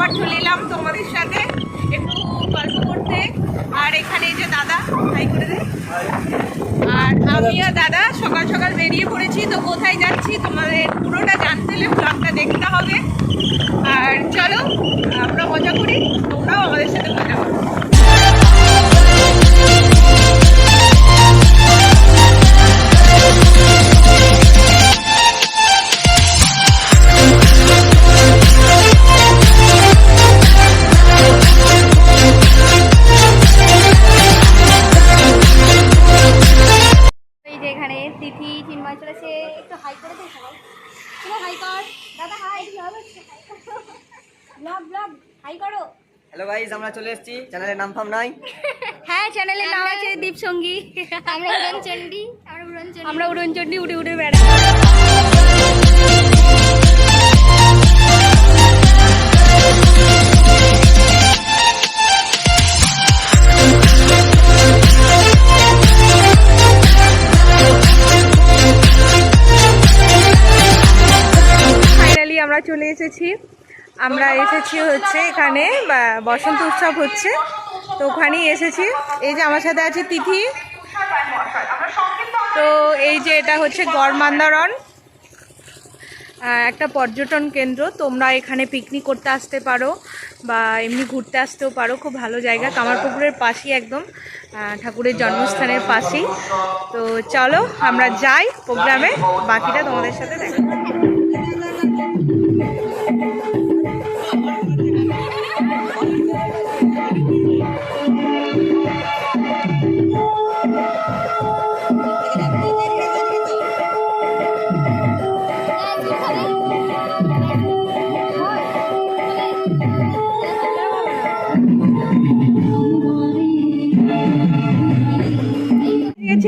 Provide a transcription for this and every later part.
আবার চলে এলাম তোমাদের সাথে একটু গল্প করতে। আর এখানে এই যে দাদা, হাই করে দে। আর আমি আর দাদা সকাল সকাল বেরিয়ে পড়েছি। তো কোথায় যাচ্ছি তোমাদের পুরোটা জানতে হলে ব্লগটা দেখতে হবে। আর চলো আমরা মজা করি, তোমরাও আমাদের সাথে মজা করো। এখানে তিথি চিন্ময় চলেছে, একটু হাই করে দে সবাই। চলো হাই কর দাদা, হাই ব্লগ ব্লগ হাই করো। হ্যালো গাইস, আমরা চলে এসেছি। চ্যানেলের নাম ফাম নাই। হ্যাঁ, চ্যানেলের নাম আছে দীপ সঙ্গী। আমরা উড়নচণ্ডী উড়ে উড়ে বেড়াই। আমরা চলে এসেছি। আমরা এসেছি হচ্ছে এখানে বসন্ত উৎসব হচ্ছে, তো ওখানেই এসেছি। এই যে আমার সাথে আছে তিথি। তো এই যে এটা হচ্ছে গড়মান্দারণ, একটা পর্যটন কেন্দ্র। তোমরা এখানে পিকনিক করতে আসতে পারো বা এমনি ঘুরতে আসতেও পারো। খুব ভালো জায়গা, কামারপুকুরের পাশেই, একদম ঠাকুরের জন্মস্থানের পাশেই। তো চলো আমরা যাই প্রোগ্রামে, বাকিটা তোমাদের সাথে দেখা।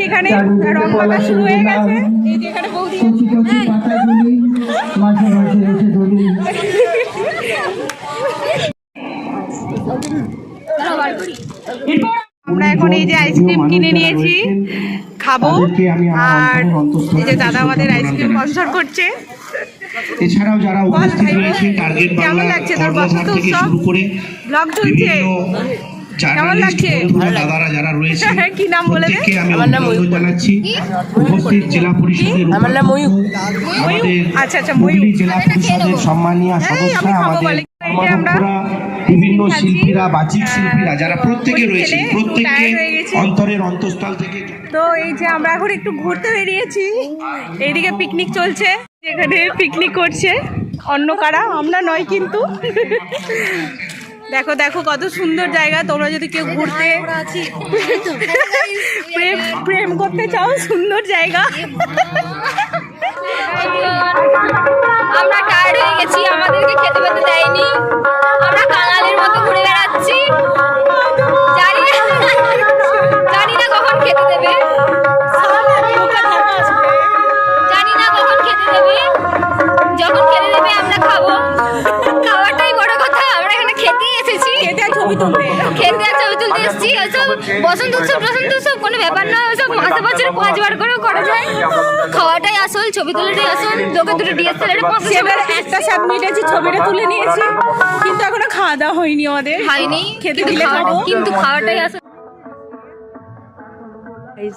এখানে রং মাখা শুরু হয়ে গেছে। এই যে এখানে বৌদি আমরা এখন এই যে আইসক্রিম কিনে নিয়েছি, খাবো। আর এই যে দাদা আমাদের আইসক্রিম স্পন্সর করছে। এছাড়াও যারা উপস্থিত রয়েছে টার্গেট কেমন লাগছে তোর বসন্ত উৎসব? ব্লগ চলছে, কেমন লাগছে? দাদারা যারা রয়েছে কি নাম বলে দে? আমি অভিনন্দন জানাচ্ছি। উপস্থিত জেলা পরিষদের, আমার নাম ময়ূর। আচ্ছা আচ্ছা, ময়ূর জেলা পরিষদের সম্মানীয় সদস্য, আমাদের বিভিন্ন শিল্পীরা, বাচিক শিল্পীরা যারা প্রত্যেকে রয়েছে, প্রত্যেককে অন্তরের অন্তঃস্থল থেকে। তো এই যে আমরা এখন একটু ঘুরতে বেরিয়েছি। এইদিকে পিকনিক চলছে, এখানে পিকনিক করছে অন্য কারা, আমরা নয় কিন্তু। দেখো দেখো কত সুন্দর জায়গা। তোমরা যদি কেউ ঘুরতে প্রেম করতে চাও, সুন্দর জায়গা। আমরা টায়ার্ড হয়ে গেছি, আমাদেরকে খেতে পেতে দেয়নি। আমরা কাঙালির মতো ঘুরে বেড়াচ্ছি, জানি না কখন খেতে দেবে, জানি না কখন খেতে দেবে। যখন খেতে দেবে আমরা খাবো, খাওয়াটাই বড় কথা। আমরা এখানে খেতেই এসেছি, খেতে আর ছবি তুলতে এসেছি। ওসব বসন্ত উৎসব কোনো ব্যাপার নয়, ওসব মাসে বছরে 5 বার করেও করা যায়। খাওয়াটাই আসল, ছবি তোলাটাই আসল। লোকে দুটো ডিএসএলআর একটা স্বাদ মিটেছি, ছবিটা তুলে নিয়েছি, কিন্তু এখনো খাওয়া দাওয়া হয়নি আমাদের। হয়নি, খেতে দিলে খাবো, কিন্তু খাওয়াটাই আসল।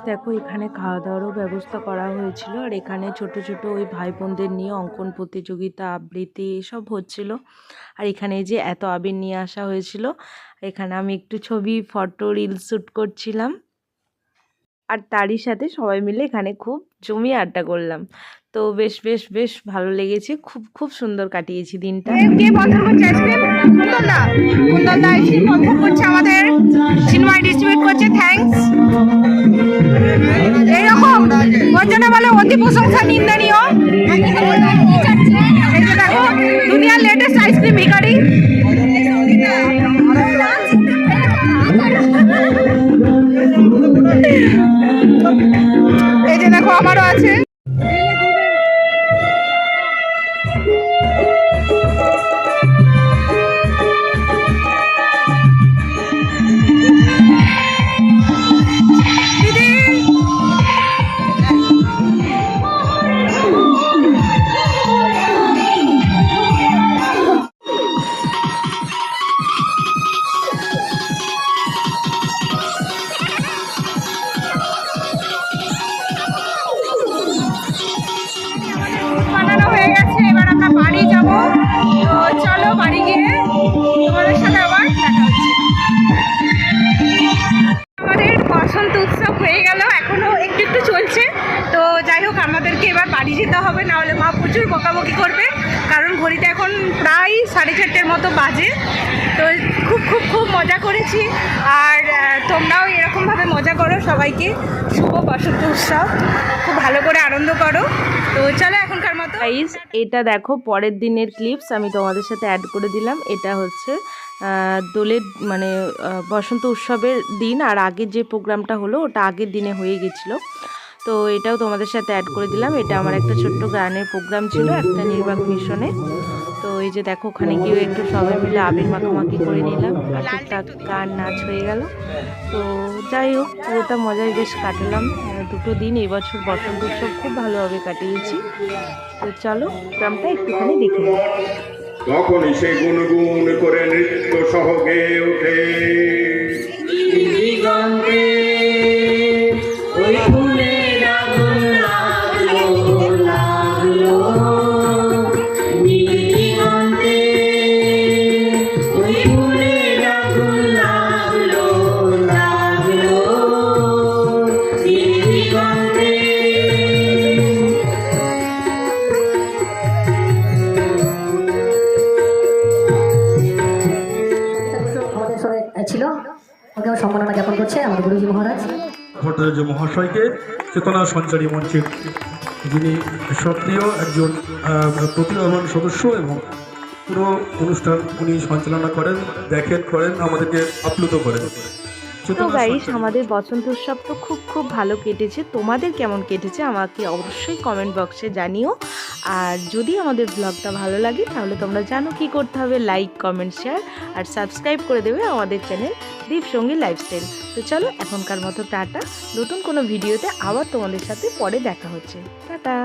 দেখো এখানে খাওয়া দাওয়ারও ব্যবস্থা করা হয়েছিল। আর এখানে ছোট ছোট ওই ভাই বোনদের নিয়ে অঙ্কন প্রতিযোগিতা, আবৃত্তি এসব হচ্ছিল। আর এখানে যে এত আবির নিয়ে আসা হয়েছিল, এখানে আমি একটু ছবি, ফটো, রিল শ্যুট করছিলাম। আর তারই সাথে সবাই মিলে এখানে খুব জমিয়ে আড্ডা করলাম। তো বেশ বেশ বেশ ভালো লেগেছে, খুব খুব সুন্দর কাটিয়েছি দিনটা। কে স্পন্সর করছে আইসক্রিম? কুন্দলদা। কুন্দলদা আইসক্রিম স্পন্সর করছে আমাদের, চিন্ময় ডিস্ট্রিবিউট করছে, থ্যাঙ্কস। এইরকম বঞ্চনা বলে অতি প্রশংসা নিন্দনীয়। এই যে দেখো দুনিয়ার লেটেস্ট আইসক্রিম ভিখারি। এই যে দেখো আমারও আছে। তো খুব খুব খুব মজা করেছি। আর তোমরাও এরকমভাবে মজা করো, সবাইকে শুভ বসন্ত উৎসব, খুব ভালো করে আনন্দ করো। তো চলো এখনকার মতো গাইস, এটা দেখো পরের দিনের ক্লিপস আমি তোমাদের সাথে অ্যাড করে দিলাম। এটা হচ্ছে দোলের মানে বসন্ত উৎসবের দিন, আর আগের যে প্রোগ্রামটা হলো ওটা আগের দিনে হয়ে গেছিলো। তো এটাও তোমাদের সাথে অ্যাড করে দিলাম। এটা আমার একটা ছোট্ট গানের প্রোগ্রাম ছিল একটা নির্বাক মিশনে। তো এই যে দেখো ওখানে গিয়ে একটু সবাই মিলে আবির মাখামাখি করে নিলাম, আর টুকটাক গান নাচ হয়ে গেল। তো যাই হোক, পুরোটা মজায় বেশ কাটালাম। দুটো দিন এবছর বসন্ত উৎসব খুব ভালোভাবে কাটিয়েছি। তো চলো প্রোগ্রামটা একটুখানি দেখে নিই। তখনই সে গুনগুন করে নৃত্য সহ গেয়ে ওঠে। ওই ফুলের আগুন লাগলো লাগলো নীলদিগন্তে, ওই ফুলের আগুন লাগলো লাগলো নীলদিগন্তে। আমাদের সঙ্গে ছিল, ওকে সম্মাননা জ্ঞাপন করছে আমাদের গুরুজি মহারাজ ভট্টাচার্য মহাশয়কে, চেতনা সঞ্চারী মঞ্চের যিনি সক্রিয় একজন প্রতিভাবান সদস্য এবং পুরো অনুষ্ঠান উনি সঞ্চালনা করেন, দেখেন, করেন, আমাদেরকে আপ্লুত করেন। তো গাইস, আমাদের বসন্ত উৎসব তো খুব খুব ভালো কেটেছে। তোমাদের কেমন কেটেছে আমাকে অবশ্যই কমেন্ট বক্সে জানিও। আর যদি আমাদের ব্লগটা ভালো লাগে তাহলে তোমরা জানো কি করতে হবে, লাইক, কমেন্ট, শেয়ার আর সাবস্ক্রাইব করে দেবে আমাদের চ্যানেল দীপসঙ্গী লাইফস্টাইল। তো চলো এখনকার মতো টাটা, নতুন কোনো ভিডিওতে আবার তোমাদের সাথে পরে দেখা হচ্ছে। টাটা।